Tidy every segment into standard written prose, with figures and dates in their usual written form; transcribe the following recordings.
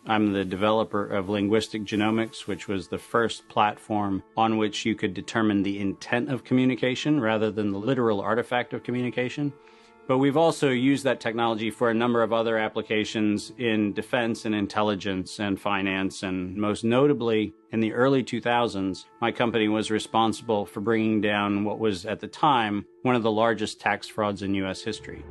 I'm the developer of Linguistic Genomics, which was the first platform on which you could determine the intent of communication rather than the literal artifact of communication. But we've also used that technology for a number of other applications in defense and intelligence and finance, and most notably, in the early 2000s, my company was responsible for bringing down what was, at the time, one of the largest tax frauds in U.S. history.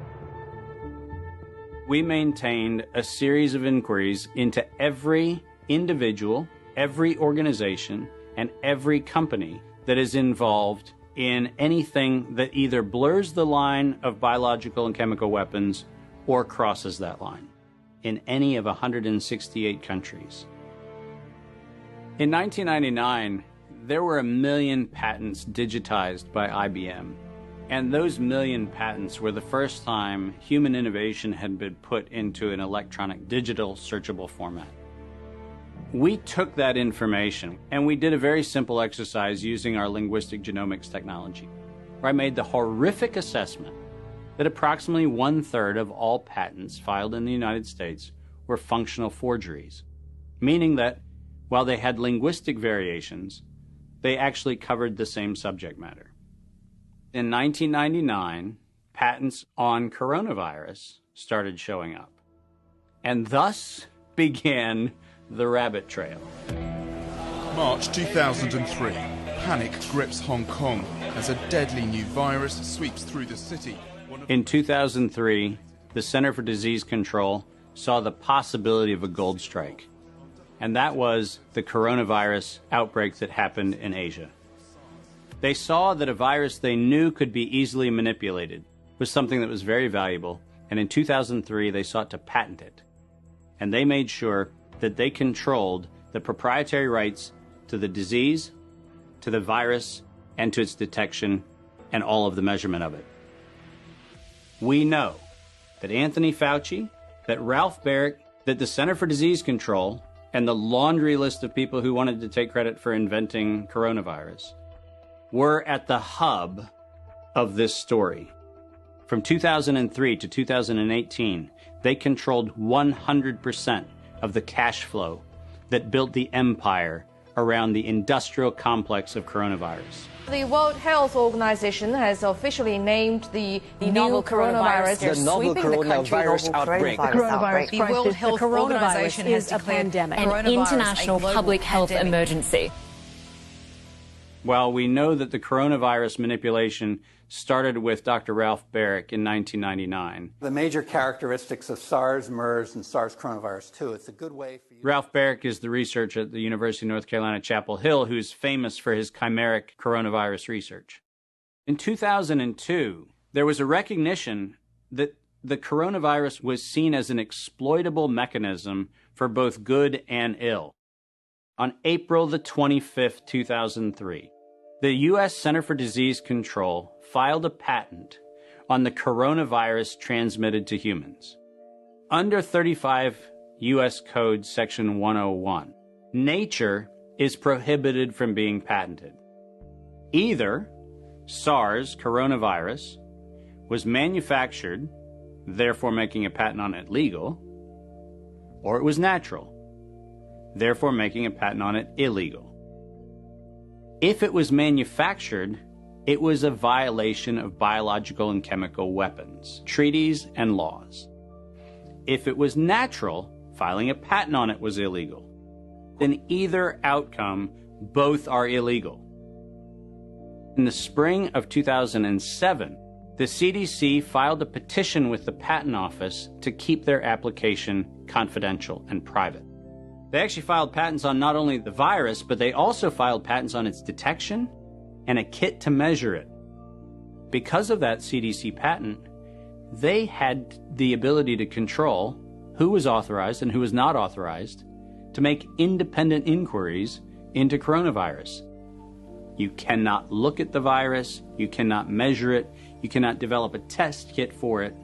We maintained a series of inquiries into every individual, every organization, and every company that is involved in anything that either blurs the line of biological and chemical weapons or crosses that line in any of 168 countries. In 1999, there were 1 million patents digitized by IBM, and those 1 million patents were the first time human innovation had been put into an electronic digital searchable format. We took that information and we did a very simple exercise using our linguistic genomics technology, where I made the horrific assessment that approximately 1/3 of all patents filed in the United States were functional forgeries, meaning that while they had linguistic variations, they actually covered the same subject matter. In 1999, patents on coronavirus started showing up, and thus began the rabbit trail. March 2003. Panic grips Hong Kong as a deadly new virus sweeps through the city. In 2003, the Center for Disease Control saw the possibility of a gold strike, and that was the coronavirus outbreak that happened in Asia. They saw that a virus they knew could be easily manipulated was something that was very valuable, and in 2003 they sought to patent it. And they made sure that they controlled the proprietary rights to the disease, to the virus, and to its detection, and all of the measurement of it. We know that Anthony Fauci, that Ralph Baric, that the Center for Disease Control, and the laundry list of people who wanted to take credit for inventing coronavirus were at the hub of this story. From 2003 to 2018, they controlled 100% of the cash flow that built the empire around the industrial complex of coronavirus. The World Health Organization has officially named the novel coronavirus the novel coronavirus outbreak. The World Health Organization is a pandemic, an international public health emergency. While we know that the coronavirus manipulation started with Dr. Ralph Baric in 1999. The major characteristics of SARS, MERS, and SARS coronavirus 2, it's a good way for you... Ralph Baric is the researcher at the University of North Carolina, Chapel Hill, who's famous for his chimeric coronavirus research. In 2002, there was a recognition that the coronavirus was seen as an exploitable mechanism for both good and ill. On April the 25th, 2003, the U.S. Center for Disease Control filed a patent on the coronavirus transmitted to humans. Under 35 U.S. Code Section 101, nature is prohibited from being patented. Either SARS coronavirus was manufactured, therefore making a patent on it legal, or it was natural, therefore making a patent on it illegal. If it was manufactured, it was a violation of biological and chemical weapons, treaties, and laws. If it was natural, filing a patent on it was illegal. In either outcome, both are illegal. In the spring of 2007, the CDC filed a petition with the Patent Office to keep their application confidential and private. They actually filed patents on not only the virus, but they also filed patents on its detection and a kit to measure it. Because of that CDC patent, they had the ability to control who was authorized and who was not authorized to make independent inquiries into coronavirus. You cannot look at the virus, you cannot measure it, you cannot develop a test kit for it.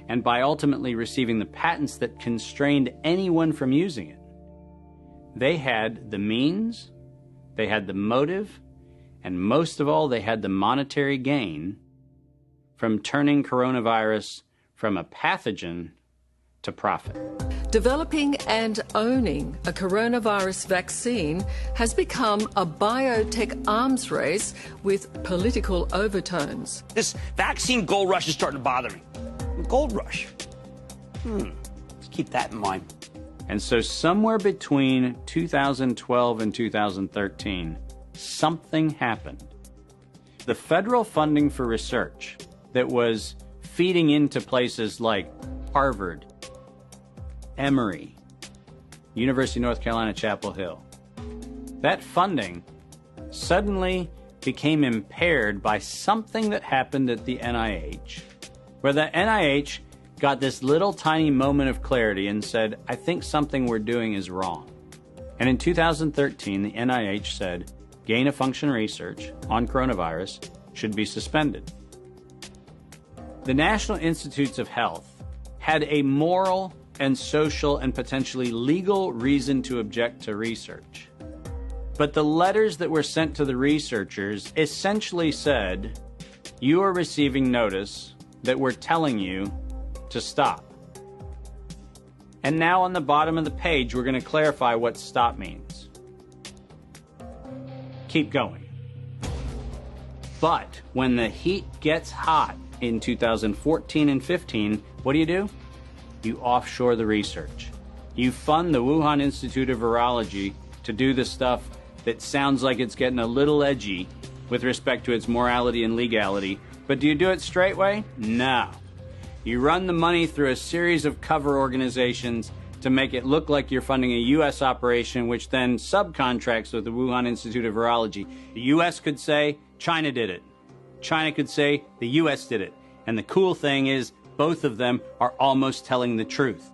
And by ultimately receiving the patents that constrained anyone from using it, they had the means, they had the motive, and most of all, they had the monetary gain from turning coronavirus from a pathogen to profit. Developing and owning a coronavirus vaccine has become a biotech arms race with political overtones. This vaccine gold rush is starting to bother me. Gold rush. Let's keep that in mind. And so somewhere between 2012 and 2013, something happened. The federal funding for research that was feeding into places like Harvard, Emory, University of North Carolina, Chapel Hill, that funding suddenly became impaired by something that happened at the NIH, where the NIH got this little tiny moment of clarity and said, I think something we're doing is wrong. And in 2013, the NIH said, gain-of-function research on coronavirus should be suspended. The National Institutes of Health had a moral and social and potentially legal reason to object to research. But the letters that were sent to the researchers essentially said, you are receiving notice that we're telling you to stop. And now on the bottom of the page, we're going to clarify what stop means. Keep going. But when the heat gets hot in 2014 and 15, what do? You offshore the research. You fund the Wuhan Institute of Virology to do the stuff that sounds like it's getting a little edgy with respect to its morality and legality. But do you do it straight way? No. You run the money through a series of cover organizations to make it look like you're funding a U.S. operation, which then subcontracts with the Wuhan Institute of Virology. The U.S. could say, China did it. China could say, the U.S. did it. And the cool thing is, both of them are almost telling the truth.